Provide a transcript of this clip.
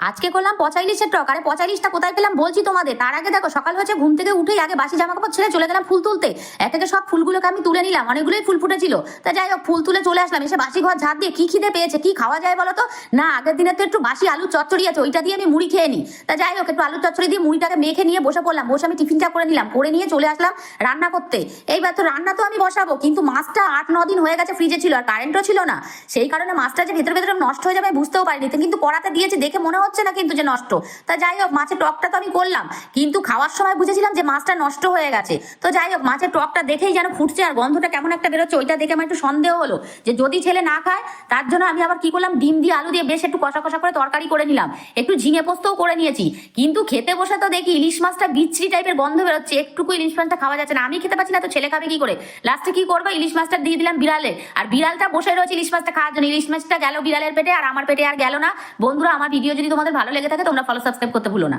আজকে করলাম পচা ইলিশের টক। আরে পচা ইলিশটা কোথায় পেলাম বলছি তোমাদের। তার আগে দেখো, সকাল হয়েছে, ঘুম থেকে উঠেই আগে বাসি জামা কাপড় ছেড়ে চলে গেলাম ফুল তুলতে। এক একে সব ফুলগুলোকে আমি তুলে নিলাম, অনেকগুলোই ফুল ফুটেছিল। তা যাই হোক, ফুল তুলে চলে আসলাম। এসে বাসি ঘর ঝাড় দিয়ে কি খিদে পেয়েছে, কি খাওয়া যায় বলো তো? না, আগের দিনের তো একটু বাসি আলু চচ্চড়ি আছে, ওইটা দিয়ে আমি মুড়ি খেয়ে নিই। তা যাই হোক, একটু আলু চচ্চড়ি দিয়ে মুড়িটাকে মেখে নিয়ে বসে পড়লাম। বসে আমি টিফিনটা করে নিলাম, করে নিয়ে চলে আসলাম রান্না করতে। এইবার তো রান্না তো আমি বসাবো, কিন্তু মাছটা 8-9 দিন হয়ে গেছে ফ্রিজে ছিল, আর কারেন্টও ছিল না। সেই কারণে মাছটা যে ভেতরে ভেতরে নষ্ট হয়ে যাবে বুঝতেও পারিনি। কিন্তু কড়াতে দিয়েছে দেখে মনে হচ্ছে না কিন্তু যে নষ্ট। তা যাই হোক, মাছের টকটা তো আমি করলাম, কিন্তু খাওয়ার সময় বুঝেছিলাম যে মাছটা নষ্ট হয়ে গেছে। তো যাই হোক, মাছের টকটা দেখেই যেন ফুটছে আর গন্ধটা কেমন একটা বেরোচ্ছে, ওইটা দেখে আমার একটু সন্দেহ হলো যে যদি ছেলে না খায়, তার জন্য আমি আবার কি করলাম, ডিম দিয়ে আলু দিয়ে বেশ একটু কষা কষা করে তরকারি করে নিলাম। একটু ঝিঙে পোস্তও করে নিয়েছি। কিন্তু খেতে বসে তো দেখি ইলিশ মাছটা বিচ্ছিরি টাইপের গন্ধ বেরোচ্ছে, একটুকু ইলিশ মাছটা খাওয়া যাচ্ছে না। আমি খেতে পাচ্ছি না, তো ছেলে খাবে কি করে? লাস্টে কি করবো, ইলিশ মাছটা দিয়ে দিলাম বিড়ালে। আর বিড়ালটা বসে রয়েছে ইলিশ মাছটা খাওয়ার জন্য। ইলিশ মাছটা গেল বিড়ালের পেটে, আর আমার পেটে আর গেল না। বন্ধুরা, আমার ভিডিও যদি তোমাদের ভালো লেগে থাকে, তোমরা ফলো সাবস্ক্রাইব করতে ভুলো না।